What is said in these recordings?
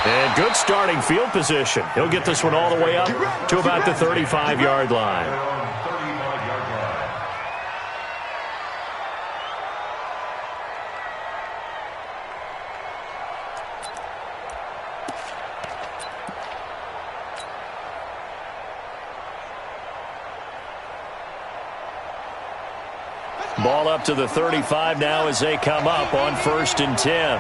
And good starting field position. He'll get this one all the way up to about the 35-yard line. Ball up to the 35 now as they come up on 1st and 10.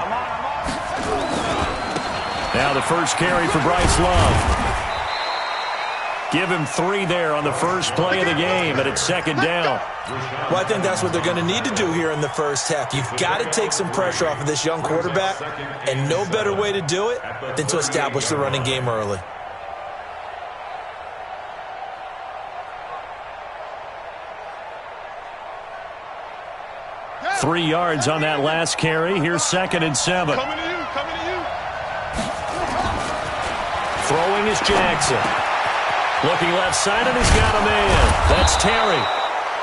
Now the first carry for Bryce Love. Give him 3 there on the first play of the game, and it's 2nd down. Well, I think that's what they're going to need to do here in the first half. You've got to take some pressure off of this young quarterback, and no better way to do it than to establish the running game early. 3 yards on that last carry. Here's 2nd and 7. Coming to you. Throwing is Jackson. Looking left side, and he's got a man. That's Terry.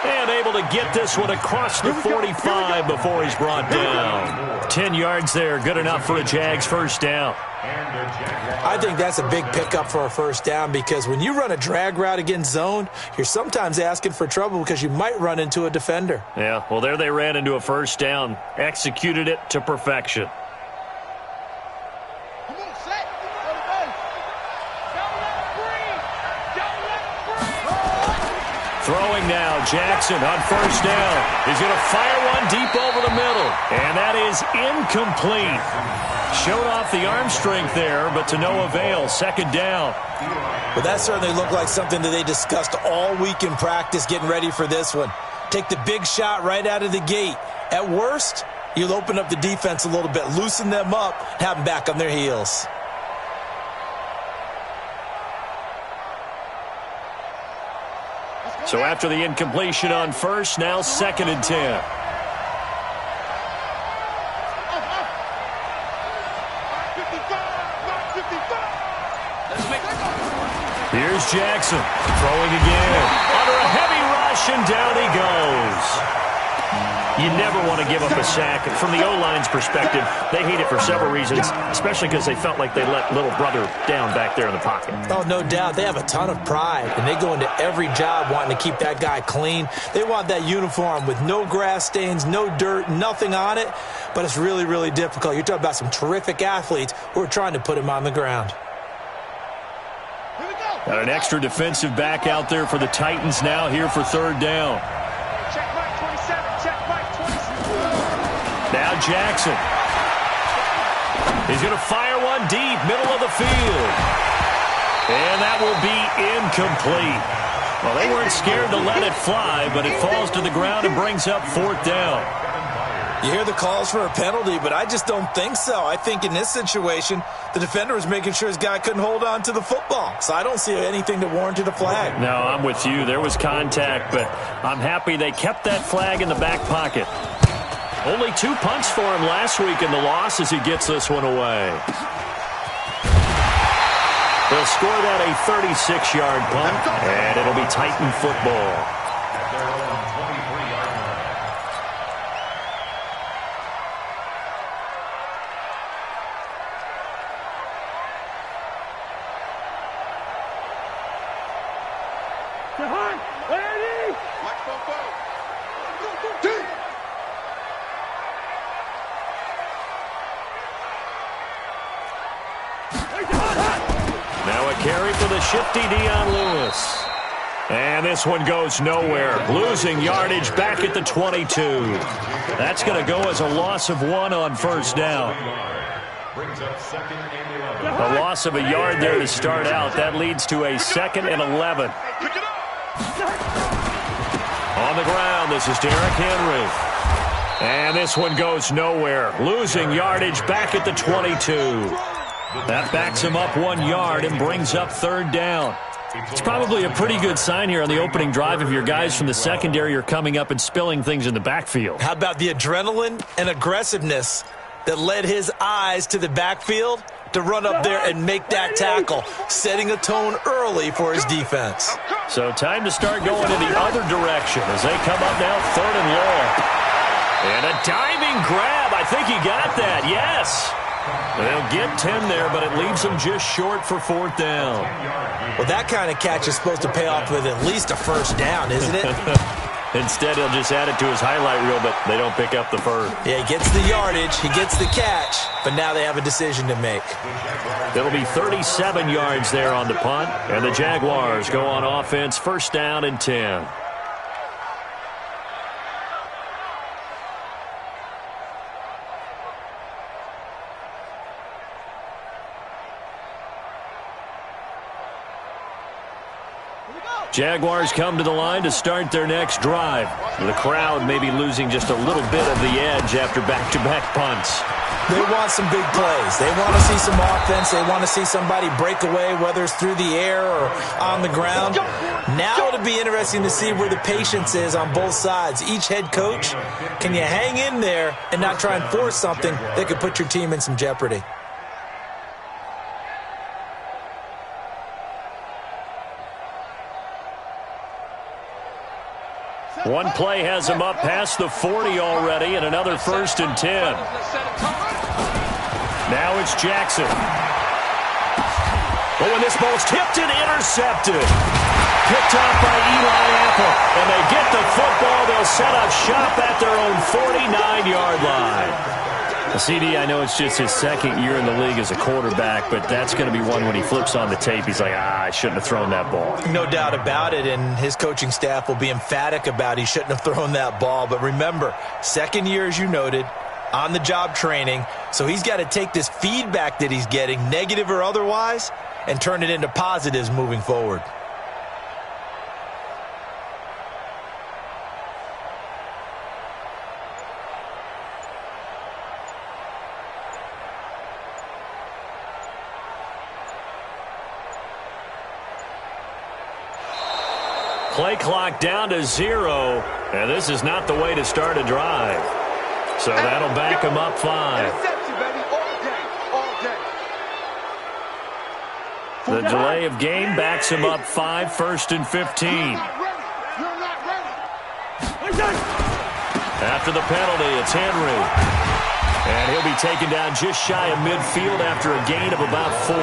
And able to get this one across the 45 before he's brought down. 10 yards there. Good enough for a Jags first down. I think that's a big pickup for a first down because when you run a drag route against zone, you're sometimes asking for trouble because you might run into a defender. Yeah, well, there they ran into a first down. Executed it to perfection. Throwing now, Jackson on first down. He's going to fire one deep over the middle. And that is incomplete. Showed off the arm strength there, but to no avail. 2nd down. Well, that certainly looked like something that they discussed all week in practice getting ready for this one. Take the big shot right out of the gate. At worst, you'll open up the defense a little bit, loosen them up, have them back on their heels. So after the incompletion on first, now 2nd and 10. Here's Jackson throwing again. Under a heavy rush, and down he goes. You never want to give up a sack. And from the O-line's perspective, they hate it for several reasons, especially because they felt like they let little brother down back there in the pocket. Oh, no doubt. They have a ton of pride, and they go into every job wanting to keep that guy clean. They want that uniform with no grass stains, no dirt, nothing on it, but it's really, really difficult. You're talking about some terrific athletes who are trying to put him on the ground. Got an extra defensive back out there for the Titans now here for 3rd down. Check right 27. Check right 27. Now Jackson. He's going to fire one deep, middle of the field. And that will be incomplete. Well, they weren't scared to let it fly, but it falls to the ground and brings up 4th down. You hear the calls for a penalty, but I just don't think so. I think in this situation, the defender was making sure his guy couldn't hold on to the football. So I don't see anything to warrant a flag. No, I'm with you. There was contact, but I'm happy they kept that flag in the back pocket. Only 2 punts for him last week in the loss as he gets this one away. They'll score that a 36-yard punt, and it'll be Titan football. Now a carry for the shifty Dion Lewis. And this one goes nowhere. Losing yardage back at the 22. That's going to go as a loss of 1 on first down. A loss of a yard there to start out. That leads to a 2nd and 11. On the ground, this is Derrick Henry. And this one goes nowhere. Losing yardage back at the 22. That backs him up 1 yard and brings up 3rd down. It's probably a pretty good sign here on the opening drive if your guys from the secondary are coming up and spilling things in the backfield. How about the adrenaline and aggressiveness that led his eyes to the backfield to run up there and make that tackle, setting a tone early for his defense. So time to start going in the other direction as they come up now 3rd and long. And a diving grab. I think he got that. Yes. They'll get 10 there, but it leaves them just short for 4th down. Well, that kind of catch is supposed to pay off with at least a first down, isn't it? Instead, he'll just add it to his highlight reel, but they don't pick up the first. Yeah, he gets the yardage, he gets the catch, but now they have a decision to make. It'll be 37 yards there on the punt, and the Jaguars go on offense, 1st down and 10. Jaguars come to the line to start their next drive. The crowd may be losing just a little bit of the edge after back-to-back punts. They want some big plays. They want to see some offense. They want to see somebody break away, whether it's through the air or on the ground. Now it'll be interesting to see where the patience is on both sides. Each head coach, can you hang in there and not try and force something that could put your team in some jeopardy? One play has him up past the 40 already, and another 1st and 10. Now it's Jackson. But when this ball's tipped and intercepted. Picked off by Eli Apple. And they get the football. They'll set up shop at their own 49-yard line. CD, I know it's just his 2nd year in the league as a quarterback, but that's going to be one when he flips on the tape. He's like, I shouldn't have thrown that ball. No doubt about it, and his coaching staff will be emphatic about he shouldn't have thrown that ball. But remember, 2nd year, as you noted, on-the-job training, so he's got to take this feedback that he's getting, negative or otherwise, and turn it into positives moving forward. Play clock down to 0, and this is not the way to start a drive. So that'll back him up 5. The delay of game backs him up 5, 1st and 15. After the penalty, it's Henry. And he'll be taken down just shy of midfield after a gain of about 4.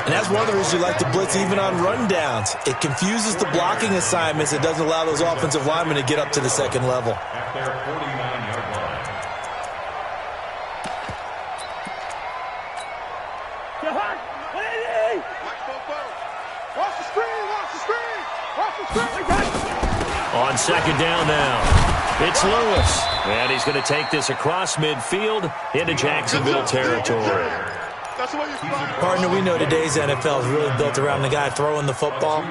And that's one of the reasons you like to blitz even on rundowns. It confuses the blocking assignments. It doesn't allow those offensive linemen to get up to the 2nd level. On 2nd down now, it's Lewis. And he's going to take this across midfield into Jacksonville territory. Partner, we know today's NFL is really built around the guy throwing the football.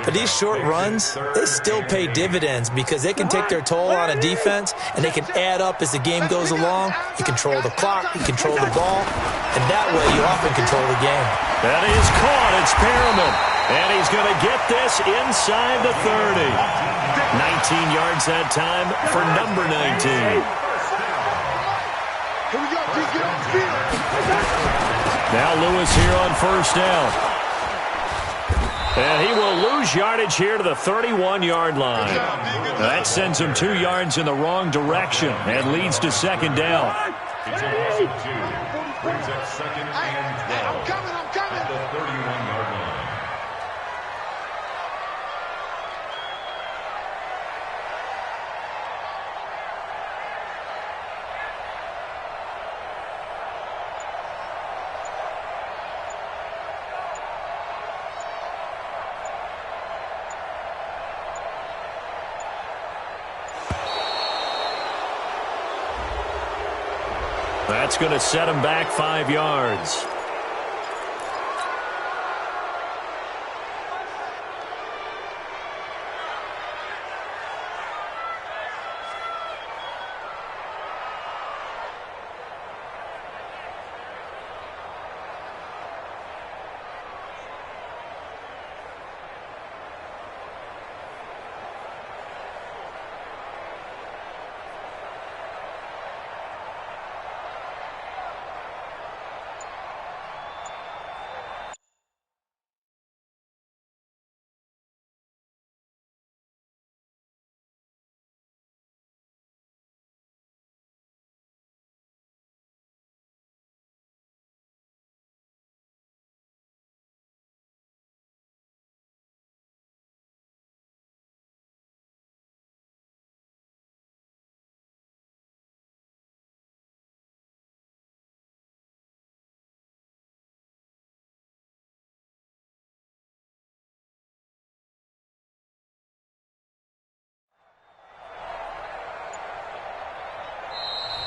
But these short runs, they still pay dividends because they can take their toll on a defense and they can add up as the game goes along. You control the clock, you control the ball, and that way you often control the game. That is caught. It's Perriman. And he's going to get this inside the 30. 19 yards that time for number 19. Here we go. Just get on the field. Now Lewis here on 1st down. And he will lose yardage here to the 31-yard line. That sends him 2 yards in the wrong direction and leads to 2nd down. It's a loss of 2. Brings up 2nd and 12. I'm coming. At the 31-yard line. That's going to set him back 5 yards.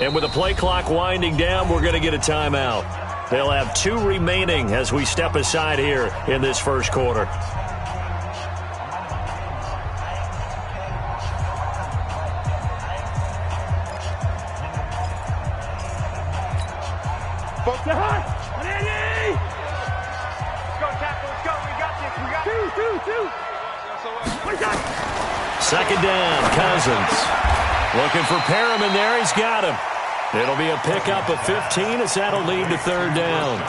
And with the play clock winding down, we're going to get a timeout. They'll have 2 remaining as we step aside here in this first quarter. Second down, Cousins. Looking for Perriman there. He's got him. It'll be a pickup of 15 as that'll lead to third down.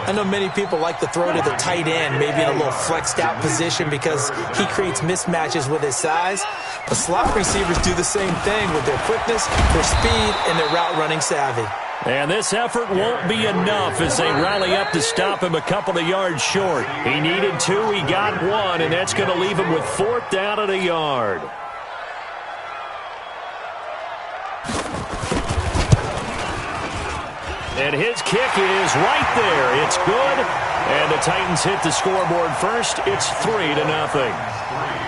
I know many people like to throw to the tight end, maybe in a little flexed out position because he creates mismatches with his size. But slot receivers do the same thing with their quickness, their speed, and their route running savvy. And this effort won't be enough as they rally up to stop him a couple of yards short. He needed 2, he got 1, and that's going to leave him with 4th down at a yard. And his kick is right there. It's good. And the Titans hit the scoreboard first. It's 3-0.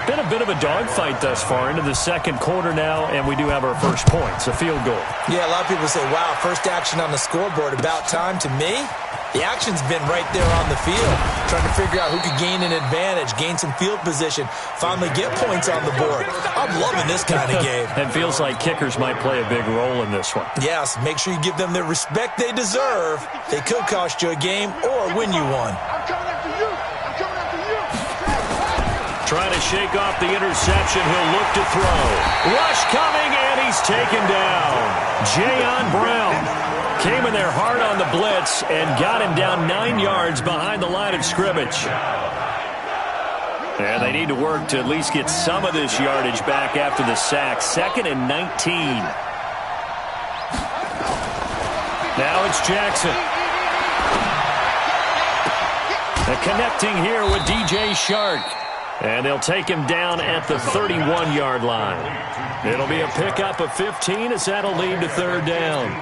Been a bit of a dogfight thus far into the second quarter now, and we do have our first points, a field goal. Yeah, a lot of people say, wow, first action on the scoreboard, about time. To me, the action's been right there on the field, trying to figure out who could gain an advantage, gain some field position, finally get points on the board. I'm loving this kind of game. It feels like kickers might play a big role in this one. Yes, make sure you give them the respect they deserve. They could cost you a game or win you one. I'm coming after you. I'm coming after you. Trying to shake off the interception. He'll look to throw. Rush coming, and he's taken down. Jayon Brown came in there hard on the blitz and got him down 9 yards behind the line of scrimmage. And they need to work to at least get some of this yardage back after the sack. 2nd and 19. Now it's Jackson. And connecting here with DJ Shark. And they'll take him down at the 31-yard line. It'll be a pickup of 15 as that'll lead to third down.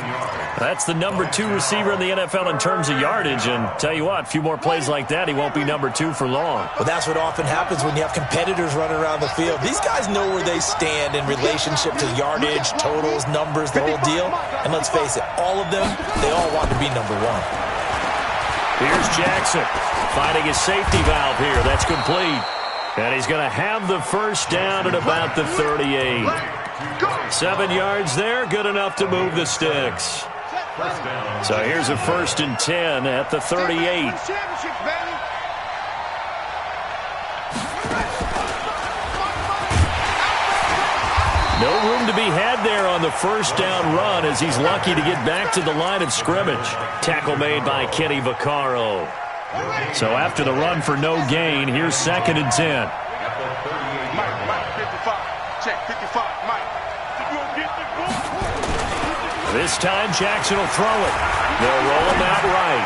That's the number 2 receiver in the NFL in terms of yardage. And tell you what, a few more plays like that, he won't be number 2 for long. Well, that's what often happens when you have competitors running around the field. These guys know where they stand in relationship to yardage, totals, numbers, the whole deal. And let's face it, all of them, they all want to be number 1. Here's Jackson finding his safety valve here. That's complete. And he's going to have the first down at about the 38. 7 yards there, good enough to move the sticks. So here's a 1st and 10 at the 38. No room to be had there on the first down run as he's lucky to get back to the line of scrimmage. Tackle made by Kenny Vaccaro. So after the run for no gain, here's 2nd and 10. This time Jackson will throw it. They'll roll him out right.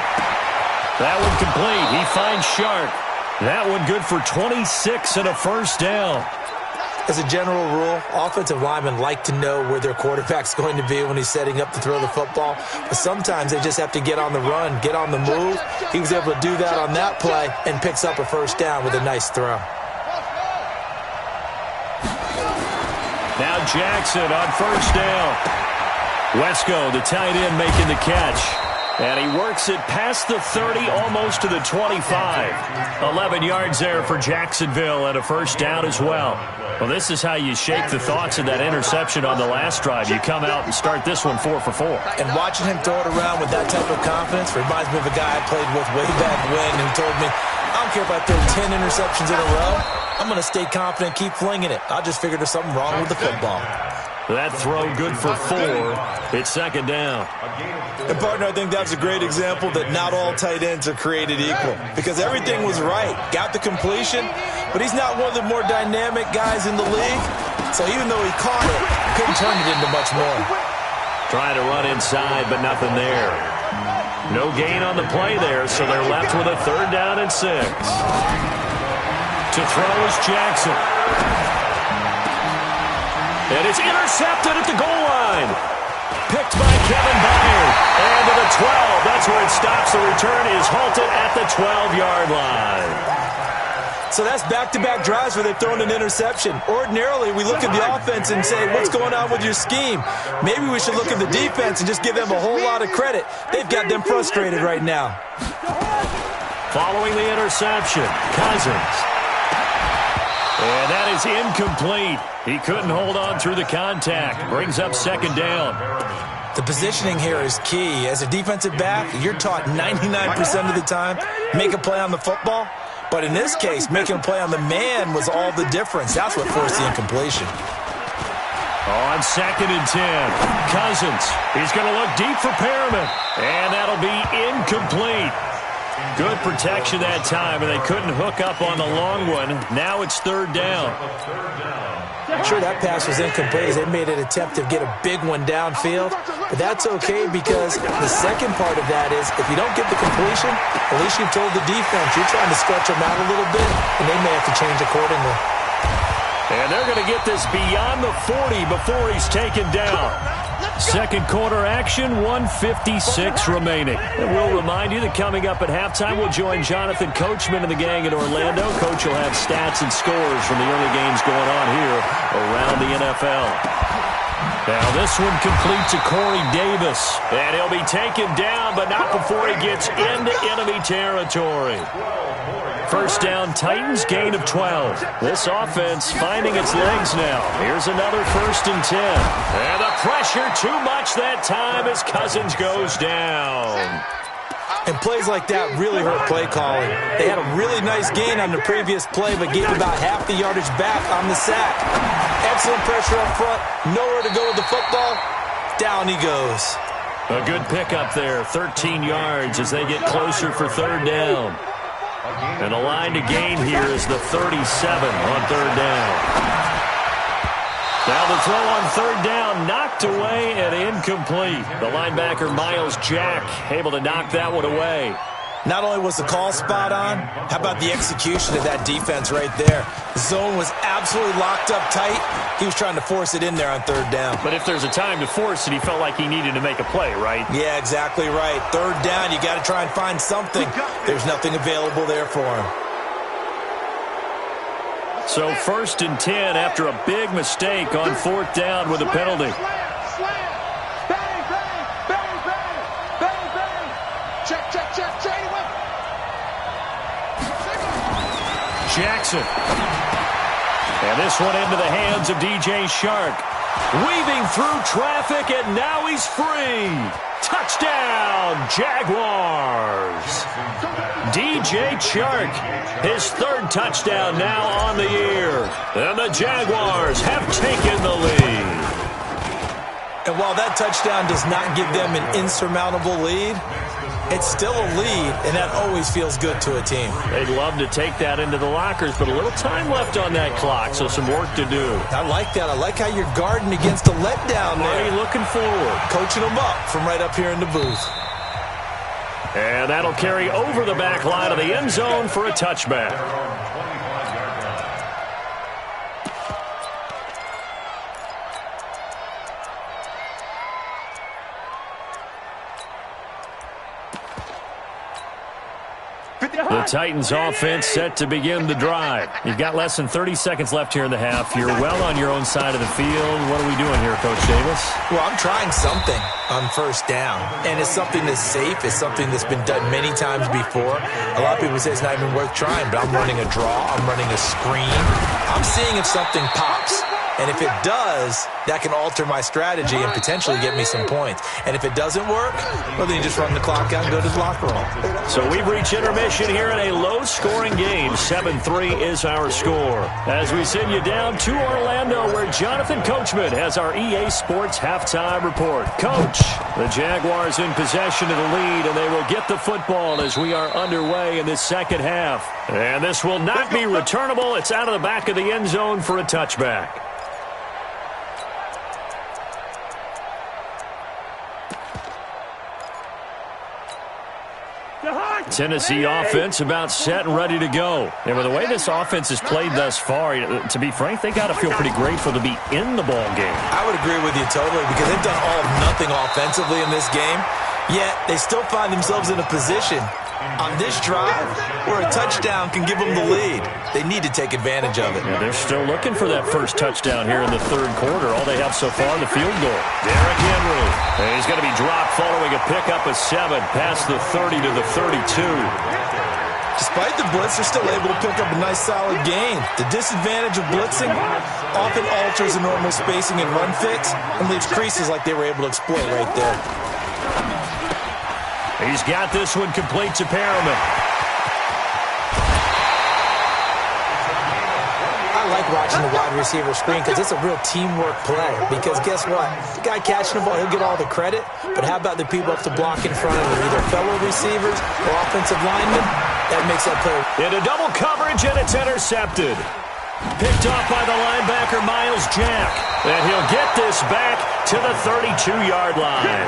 That one complete. He finds Shark. That one good for 26 and a first down. As a general rule, offensive linemen like to know where their quarterback's going to be when he's setting up to throw the football. But sometimes they just have to get on the run, get on the move. He was able to do that on that play and picks up a first down with a nice throw. Now Jackson on first down. Wesco, the tight end, making the catch. And he works it past the 30, almost to the 25. 11 yards there for Jacksonville and a first down as well. Well, this is how you shake the thoughts of that interception on the last drive. You come out and start this one 4 for 4. And watching him throw it around with that type of confidence reminds me of a guy I played with way back when who told me, I don't care if I throw 10 interceptions in a row. I'm going to stay confident, keep flinging it. I just figured there's something wrong with the football. That throw good for 4. It's 2nd down. And, partner, I think that's a great example that not all tight ends are created equal because everything was right. Got the completion, but he's not one of the more dynamic guys in the league. So even though he caught it, he couldn't turn it into much more. Trying to run inside, but nothing there. No gain on the play there, so they're left with a 3rd down and 6. To throw is Jackson. And it's intercepted at the goal line. Picked by Kevin Byard. And to the 12. That's where it stops. The return is halted at the 12-yard line. So that's back-to-back drives where they've thrown an interception. Ordinarily, we look at the offense and say, what's going on with your scheme? Maybe we should look at the defense and just give them a whole lot of credit. They've got them frustrated right now. Following the interception, Cousins. And that is incomplete. He couldn't hold on through the contact. Brings up second down. The positioning here is key. As a defensive back, you're taught 99% of the time, make a play on the football. But in this case, making a play on the man was all the difference. That's what forced the incompletion. On second and 10, Cousins. He's going to look deep for Perriman. And that'll be incomplete. Good protection that time, and they couldn't hook up on the long one. Now it's third down. Sure, that pass was incomplete as they made an attempt to get a big one downfield. But that's okay because the second part of that is if you don't get the completion, at least you've told the defense you're trying to stretch them out a little bit, and they may have to change accordingly. And they're going to get this beyond the 40 before he's taken down. Second quarter action, 1:56 remaining. And we'll remind you that coming up at halftime, we'll join Jonathan Coachman and the gang in Orlando. Coach will have stats and scores from the early games going on here around the NFL. Now this one complete to Corey Davis. And he'll be taken down, but not before he gets into enemy territory. First down, Titans, gain of 12. This offense finding its legs now. Here's another first and 10. And the pressure too much that time as Cousins goes down. And plays like that really hurt play calling. They had a really nice gain on the previous play, but gave about half the yardage back on the sack. Excellent pressure up front. Nowhere to go with the football. Down he goes. A good pickup there, 13 yards as they get closer for third down. And the line to gain here is the 37 on third down. Now the throw on third down, knocked away and incomplete. The linebacker, Miles Jack, able to knock that one away. Not only was the call spot on, how about the execution of that defense right there? The zone was absolutely locked up tight. He was trying to force it in there on third down. But if there's a time to force it, he felt like he needed to make a play, right? Yeah, exactly right. Third down, you got to try and find something. There's nothing available there for him. So first and 10 after a big mistake on fourth down with a penalty. Jackson. And this one into the hands of DJ Shark. Weaving through traffic, and now he's free. Touchdown, Jaguars. DJ Chark, his third touchdown now on the year. And the Jaguars have taken the lead. And while that touchdown does not give them an insurmountable lead, it's still a lead, and that always feels good to a team. They'd love to take that into the lockers, but a little time left on that clock, so some work to do. I like that. I like how you're guarding against a letdown there. Already looking forward. Coaching them up from right up here in the booth. And that'll carry over the back line of the end zone for a touchback. The Titans offense set to begin the drive. You've got less than 30 seconds left here in the half. You're well on your own side of the field. What are we doing here, Coach Davis? Well, I'm trying something on first down. And it's something that's safe. It's something that's been done many times before. A lot of people say it's not even worth trying, but I'm running a draw. I'm running a screen. I'm seeing if something pops. And if it does, that can alter my strategy and potentially get me some points. And if it doesn't work, well, then you just run the clock out and go to the locker room. So we've reached intermission here in a low-scoring game. 7-3 is our score. As we send you down to Orlando, where Jonathan Coachman has our EA Sports halftime report. Coach, the Jaguars in possession of the lead, and they will get the football as we are underway in this second half. And this will not be returnable. It's out of the back of the end zone for a touchback. Tennessee offense about set and ready to go. And with the way this offense has played thus far, to be frank, they got to feel pretty grateful to be in the ball game. I would agree with you totally because they've done all of nothing offensively in this game. Yet, they still find themselves in a position on this drive where a touchdown can give them the lead. They need to take advantage of it. Yeah, they're still looking for that first touchdown here in the third quarter. All they have so far, the field goal. Derrick Henry. And he's going to be dropped following a pickup of 7 past the 30 to the 32. Despite the blitz, they're still able to pick up a nice solid gain. The disadvantage of blitzing often alters the normal spacing and run fits and leaves creases like they were able to exploit right there. He's got this one complete to Perriman. I like watching the wide receiver screen because it's a real teamwork play. Because guess what? The guy catching the ball, he'll get all the credit. But how about the people up to block in front of him, either fellow receivers or offensive linemen? That makes that play. Into double coverage, and it's intercepted. Picked off by the linebacker, Miles Jack. And he'll get this back to the 32-yard line.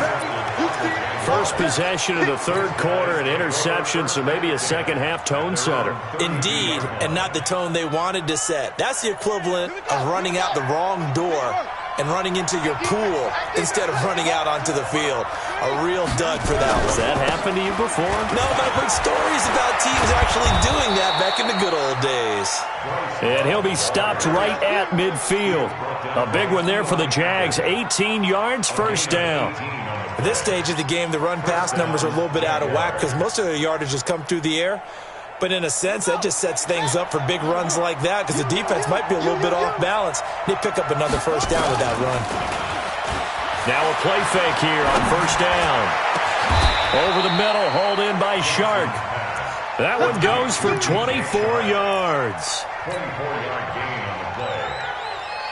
First possession of the third quarter, an interception, so maybe a second-half tone setter. Indeed, and not the tone they wanted to set. That's the equivalent of running out the wrong door and running into your pool instead of running out onto the field. A real dud for that one. Has that happened to you before? No, but I've heard stories about teams actually doing that back in the good old days. And he'll be stopped right at midfield. A big one there for the Jags. 18 yards, first down. At this stage of the game, the run-pass numbers are a little bit out of whack because most of their yardage has come through the air. But in a sense, that just sets things up for big runs like that because the defense might be a little bit off balance. They pick up another first down with that run. Now a play fake here on first down. Over the middle, hauled in by Shark. That one goes for 24 yards. 24-yard gain on the play.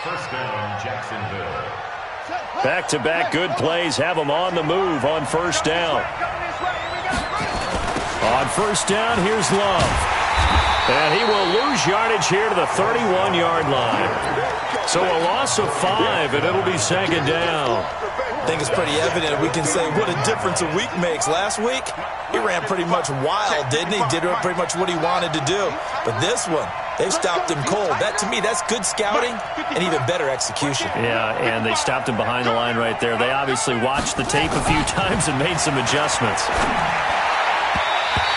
First down, Jacksonville. Back-to-back good plays have them on the move on first down. On first down, here's Love. And he will lose yardage here to the 31-yard line. So a loss of 5, and it'll be second down. I think it's pretty evident. We can say what a difference a week makes. Last week, he ran pretty much wild, didn't he? Did pretty much what he wanted to do. But this one, they've stopped him cold. That, to me, that's good scouting and even better execution. Yeah, and they stopped him behind the line right there. They obviously watched the tape a few times and made some adjustments.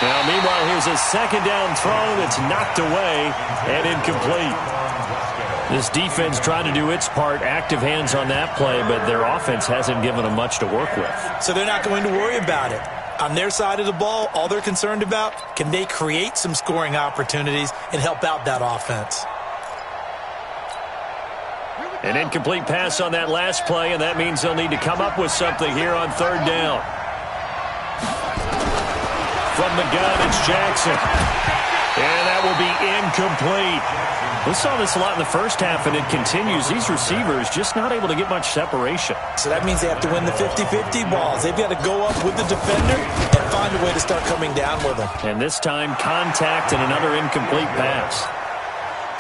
Now, meanwhile, here's a second down throw that's knocked away and incomplete. This defense tried to do its part, active hands on that play, but their offense hasn't given them much to work with. So they're not going to worry about it. On their side of the ball, all they're concerned about, can they create some scoring opportunities and help out that offense? An incomplete pass on that last play, and that means they'll need to come up with something here on third down. From the gun, it's Jackson. And that will be incomplete. We saw this a lot in the first half, and it continues. These receivers just not able to get much separation. So that means they have to win the 50-50 balls. They've got to go up with the defender and find a way to start coming down with them. And this time, contact and another incomplete pass.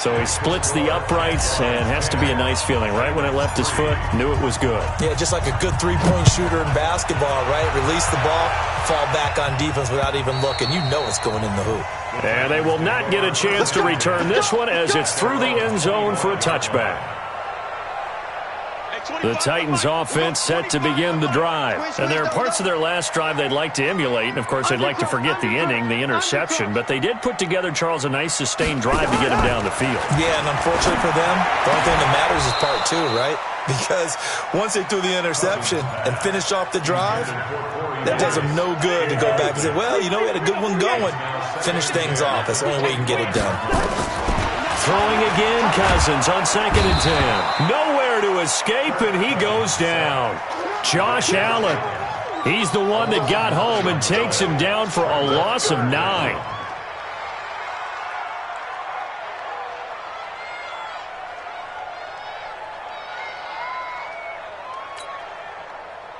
So he splits the uprights and has to be a nice feeling. Right when it left his foot, knew it was good. Yeah, just like a good three-point shooter in basketball, right? Release the ball, fall back on defense without even looking. You know it's going in the hoop. And they will not get a chance to return this one as it's through the end zone for a touchback. The Titans offense set to begin the drive. And there are parts of their last drive they'd like to emulate. And, of course, they'd like to forget the inning, the interception. But they did put together, Charles, a nice sustained drive to get him down the field. Yeah, and unfortunately for them, the only thing that matters is part 2, right? Because once they threw the interception and finished off the drive, that does them no good to go back and say, well, you know, we had a good one going. Finish things off. That's the only way you can get it done. Throwing again, Cousins on 2nd and 10. Nowhere to escape, and he goes down. Josh Allen, he's the one that got home and takes him down for a loss of 9.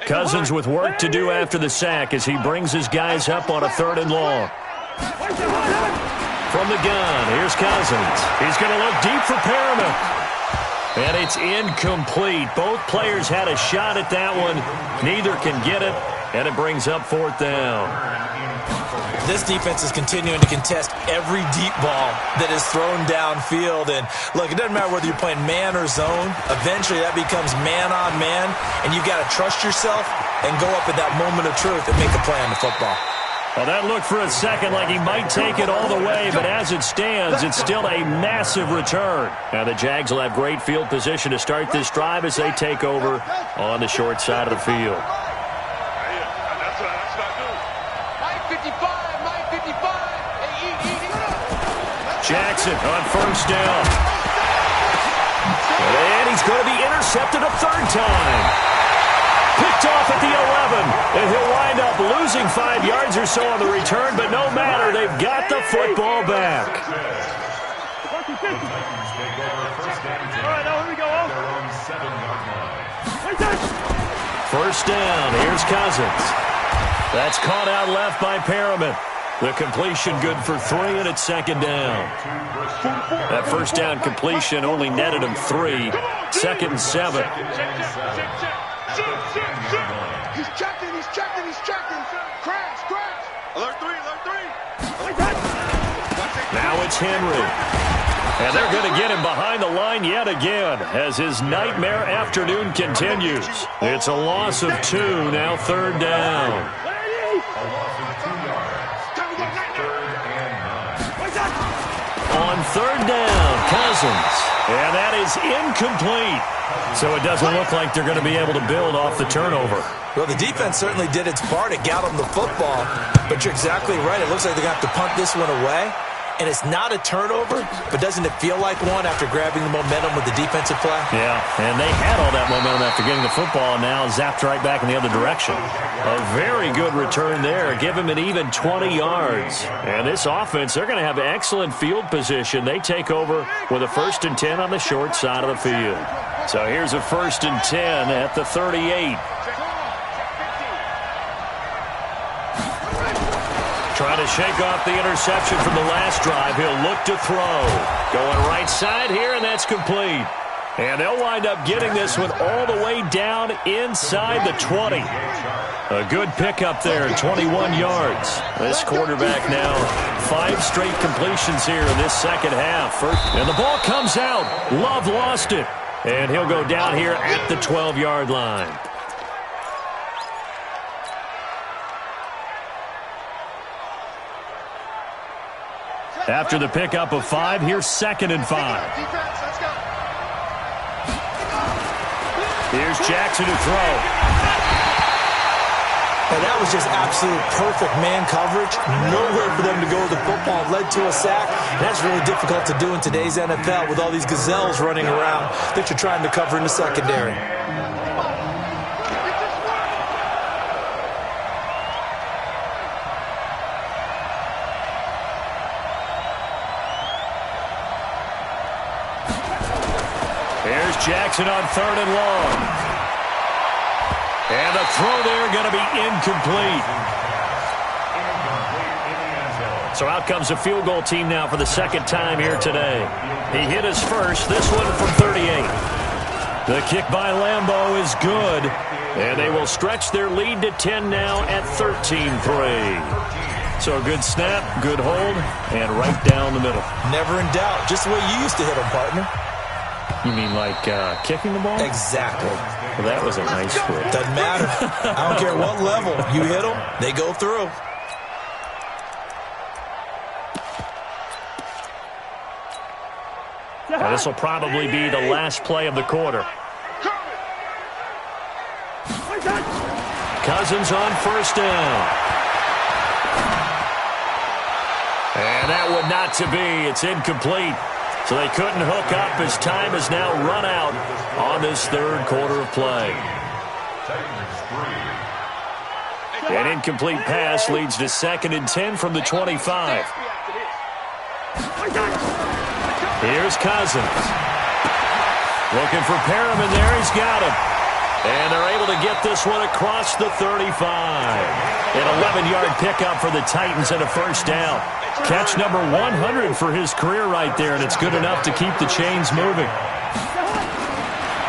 Cousins with work to do after the sack as he brings his guys up on a 3rd and long. From the gun, here's Cousins. He's going to look deep for Perriman. And it's incomplete. Both players had a shot at that one. Neither can get it, and it brings up 4th down. This defense is continuing to contest every deep ball that is thrown downfield. And, look, it doesn't matter whether you're playing man or zone. Eventually, that becomes man on man, and you've got to trust yourself and go up in that moment of truth and make a play on the football. Well, that looked for a second like he might take it all the way, but as it stands, it's still a massive return. Now the Jags will have great field position to start this drive as they take over on the short side of the field. Jackson on first down. And he's going to be intercepted a third time. Picked off at the 11, and he'll wind up losing 5 yards or so on the return, but no matter, they've got the football back. All right, now here we go. First down, here's Cousins. That's caught out left by Perriman. The completion good for 3, and it's second down. That first down completion only netted him 3. Second and 7. He's checking. Crash. Alert 3. Now it's Henry. And they're going to get him behind the line yet again as his nightmare afternoon continues. It's a loss of 2, now third down. On third down, Cousins. And that is incomplete. So it doesn't look like they're going to be able to build off the turnover. Well, the defense certainly did its part. It got them the football. But you're exactly right. It looks like they're going to have to punt this one away. And it's not a turnover, but doesn't it feel like one after grabbing the momentum with the defensive play? Yeah, and they had all that momentum after getting the football, and now zapped right back in the other direction. A very good return there. Give him an even 20 yards. And this offense, they're going to have excellent field position. They take over with a 1st and 10 on the short side of the field. So here's a 1st and 10 at the 38. Trying to shake off the interception from the last drive. He'll look to throw. Going right side here, and that's complete. And they'll wind up getting this one all the way down inside the 20. A good pickup there, 21 yards. This quarterback now 5 straight completions here in this second half. And the ball comes out. Love lost it. And he'll go down here at the 12-yard line. After the pickup of 5, here's 2nd and 5. Here's Jackson to throw. And that was just absolute perfect man coverage. Nowhere for them to go with the football. Led to a sack. That's really difficult to do in today's NFL with all these gazelles running around that you're trying to cover in the secondary. Jackson on 3rd and long. And the throw there going to be incomplete. So out comes the field goal team now for the 2nd time here today. He hit his first, this one from 38. The kick by Lambeau is good. And they will stretch their lead to 10 now at 13-3. So a good snap, good hold, and right down the middle. Never in doubt. Just the way you used to hit them, partner. You mean like kicking the ball? Exactly. Well, that was a nice flip. Doesn't matter. I don't care what level. You hit them, they go through. Now, this will probably be the last play of the quarter. Cousins on first down. And that would not to be. It's incomplete. So they couldn't hook up as time has now run out on this 3rd quarter of play. An incomplete pass leads to 2nd and 10 from the 25. Here's Cousins. Looking for Perriman there. He's got him. And they're able to get this one across the 35. An 11-yard pickup for the Titans and a 1st down. Catch number 100 for his career right there, and it's good enough to keep the chains moving.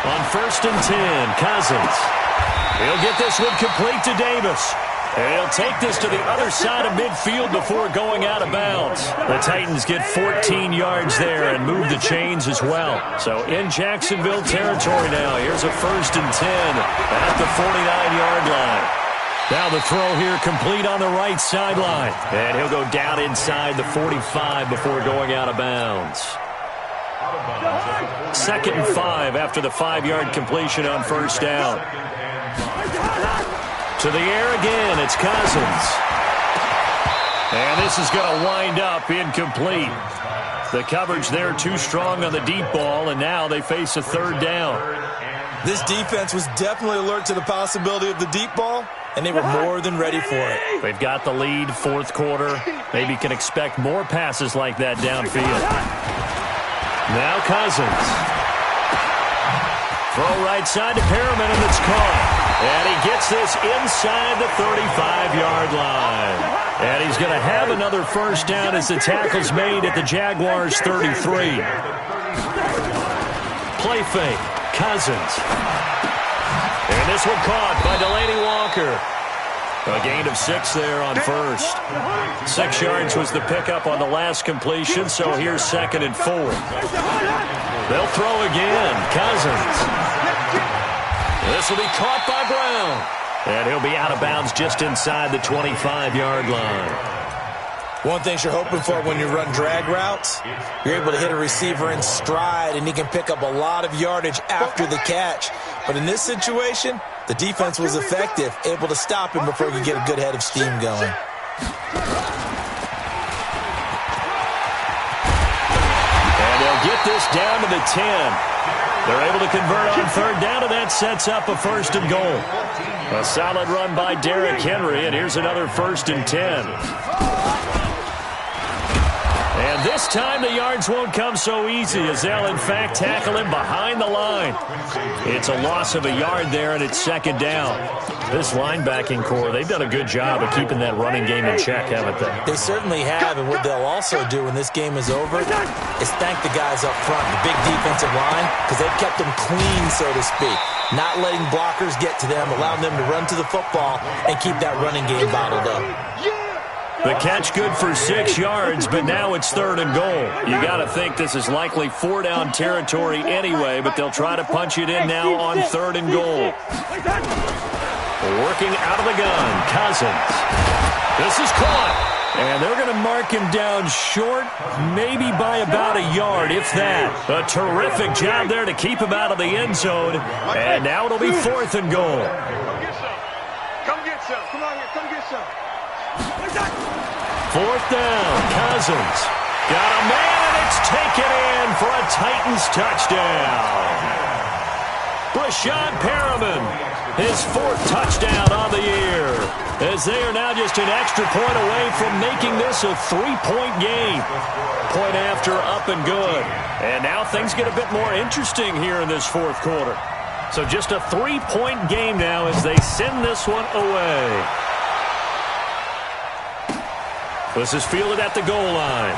On 1st and 10, Cousins. He'll get this one complete to Davis. And he'll take this to the other side of midfield before going out of bounds. The Titans get 14 yards there and move the chains as well. So in Jacksonville territory now. Here's a 1st and 10 at the 49-yard line. Now the throw here complete on the right sideline. And he'll go down inside the 45 before going out of bounds. 2nd and 5 after the 5-yard completion on 1st down. To the air again, it's Cousins. And this is going to wind up incomplete. The coverage there too strong on the deep ball, and now they face a 3rd down. This defense was definitely alert to the possibility of the deep ball, and they were more than ready for it. They've got the lead, 4th quarter. Maybe can expect more passes like that downfield. Now Cousins. Throw right side to Perriman, and it's caught. And he gets this inside the 35-yard line. And he's going to have another 1st down as the tackle's made at the Jaguars' 33. Play fake. Cousins. And this one caught by Delaney Walker. A gain of 6 there on 1st. 6 yards was the pickup on the last completion, so here's 2nd and 4. They'll throw again. Cousins. This will be caught by Brown. And he'll be out of bounds just inside the 25-yard line. One thing you're hoping for when you run drag routes, you're able to hit a receiver in stride, and he can pick up a lot of yardage after the catch. But in this situation, the defense was effective, able to stop him before he could get a good head of steam going. And they'll get this down to the 10. They're able to convert on 3rd down, and that sets up a 1st and goal. A solid run by Derrick Henry, and here's another 1st and 10. And this time the yards won't come so easy as they'll, in fact, tackle him behind the line. It's a loss of a yard there, and it's 2nd down. This linebacking core, they've done a good job of keeping that running game in check, haven't they? They certainly have, and what they'll also do when this game is over is thank the guys up front, the big defensive line, because they've kept them clean, so to speak. Not letting blockers get to them, allowing them to run to the football and keep that running game bottled up. The catch good for 6 yards, but now it's 3rd and goal. You got to think this is likely 4-down territory anyway, but they'll try to punch it in now on 3rd and goal. Working out of the gun, Cousins. This is caught, and they're going to mark him down short, maybe by about a yard, if that. A terrific job there to keep him out of the end zone, and now it'll be 4th and goal. Come get some. Come on here. Come get some. 4th down, Cousins. Got a man, and it's taken in for a Titans touchdown. Brashad Perriman, his 4th touchdown on the year, as they are now just an extra point away from making this a 3-point game. Point after, up and good. And now things get a bit more interesting here in this 4th quarter. So just a 3-point game now as they send this one away. This is fielded at the goal line.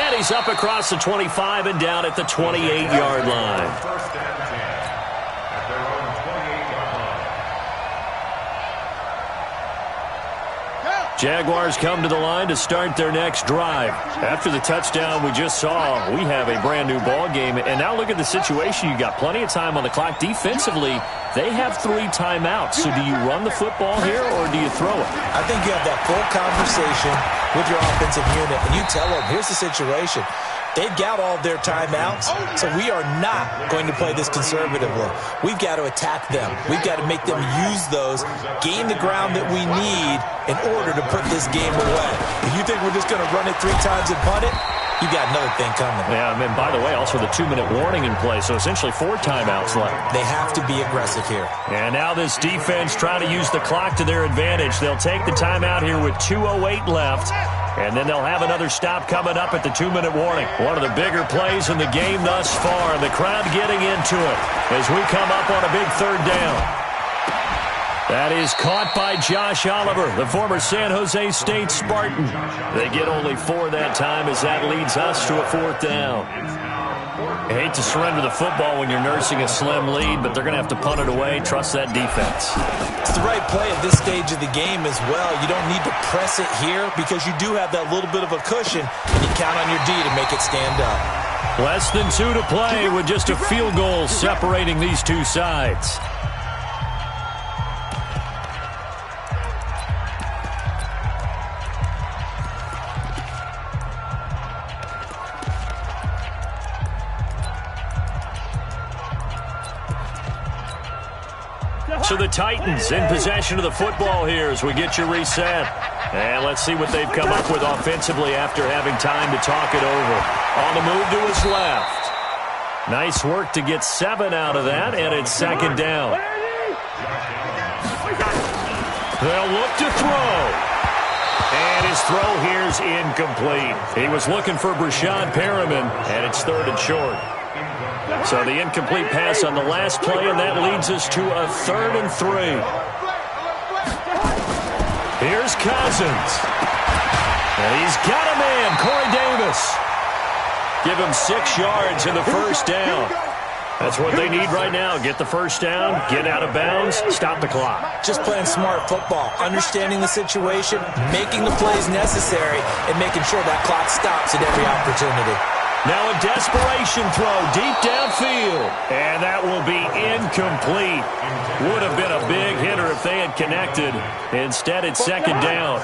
And he's up across the 25 and down at the 28-yard line. 1st and 10 at their own 28-yard line. Jaguars come to the line to start their next drive. After the touchdown we just saw, we have a brand new ball game. And now look at the situation. You got plenty of time on the clock. Defensively, they have 3 timeouts. So do you run the football here or do you throw it? I think you have that full conversation with your offensive unit, and you tell them, here's the situation. They've got all their timeouts, so we are not going to play this conservatively. We've got to attack them. We've got to make them use those, gain the ground that we need in order to put this game away. If you think we're just going to run it 3 times and punt it, you got another thing coming. Yeah, I mean, by the way, also the 2-minute warning in play, so essentially 4 timeouts left. They have to be aggressive here. And now this defense trying to use the clock to their advantage. They'll take the timeout here with 2:08 left, and then they'll have another stop coming up at the 2-minute warning. One of the bigger plays in the game thus far, and the crowd getting into it as we come up on a big 3rd down. That is caught by Josh Oliver, the former San Jose State Spartan. They get only 4 that time as that leads us to a 4th down. You hate to surrender the football when you're nursing a slim lead, but they're going to have to punt it away. Trust that defense. It's the right play at this stage of the game as well. You don't need to press it here because you do have that little bit of a cushion, and you count on your D to make it stand up. Less than 2 to play with just a field goal separating these two sides. So the Titans in possession of the football here as we get you reset. And let's see what they've come up with offensively after having time to talk it over. On the move to his left. Nice work to get 7 out of that, and it's second down. They'll look to throw. And his throw here's incomplete. He was looking for Brashad Perriman, and it's 3rd and short. So the incomplete pass on the last play, and that leads us to a 3rd and 3. Here's Cousins. And he's got a man, Corey Davis. Give him 6 yards in the first down. That's what they need right now. Get the first down, get out of bounds, stop the clock. Just playing smart football, understanding the situation, making the plays necessary, and making sure that clock stops at every opportunity. Now a desperation throw deep downfield. And that will be incomplete. Would have been a big hitter if they had connected. Instead, it's second down.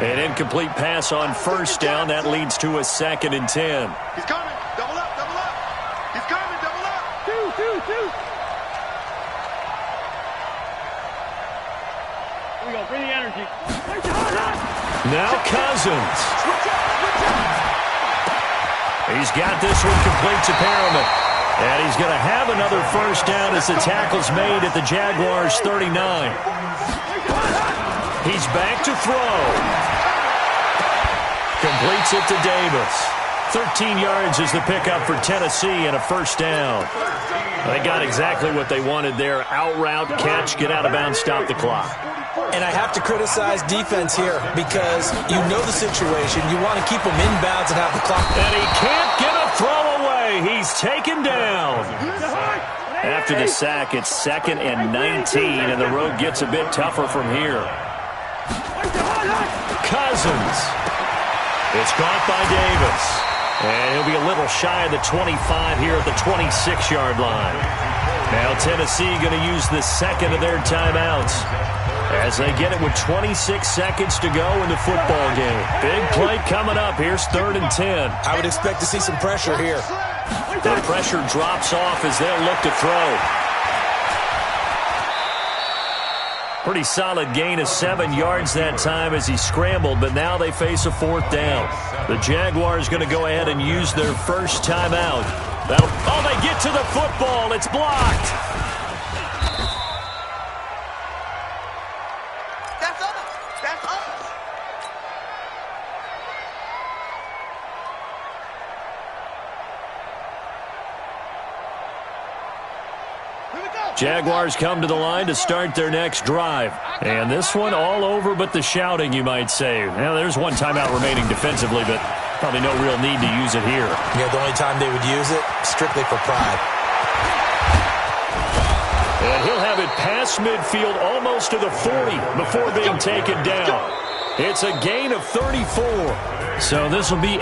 An incomplete pass on first down. That leads to a 2nd and 10. He's coming. Double up, double up. He's coming, double up. Two. Here we go. Bring the energy. Now Cousins. He's got this one complete to Perriman. And he's going to have another first down as the tackle's made at the Jaguars' 39. He's back to throw. Completes it to Davis. 13 yards is the pickup for Tennessee and a first down. They got exactly what they wanted there. Out route, catch, get out of bounds, stop the clock. And I have to criticize defense here because you know the situation. You want to keep them inbounds and have the clock. And he can't get a throw away. He's taken down. After the sack, it's 2nd and 19, and the road gets a bit tougher from here. Cousins. It's caught by Davis. And he'll be a little shy of the 25 here at the 26-yard line. Now Tennessee going to use the 2nd of their timeouts as they get it with 26 seconds to go in the football game. Big play coming up. Here's 3rd and 10. I would expect to see some pressure here. The pressure drops off as they'll look to throw. Pretty solid gain of 7 yards that time as he scrambled, but now they face a 4th down. The Jaguars going to go ahead and use their first timeout. Oh, they get to the football. It's blocked. That's us. That's us. Jaguars come to the line to start their next drive. And this one all over but the shouting, you might say. Now, there's one timeout remaining defensively, but probably no real need to use it here. Yeah, the only time they would use it, strictly for pride. And he'll have it past midfield almost to the 40 before being taken down. It's a gain of 34. So this will be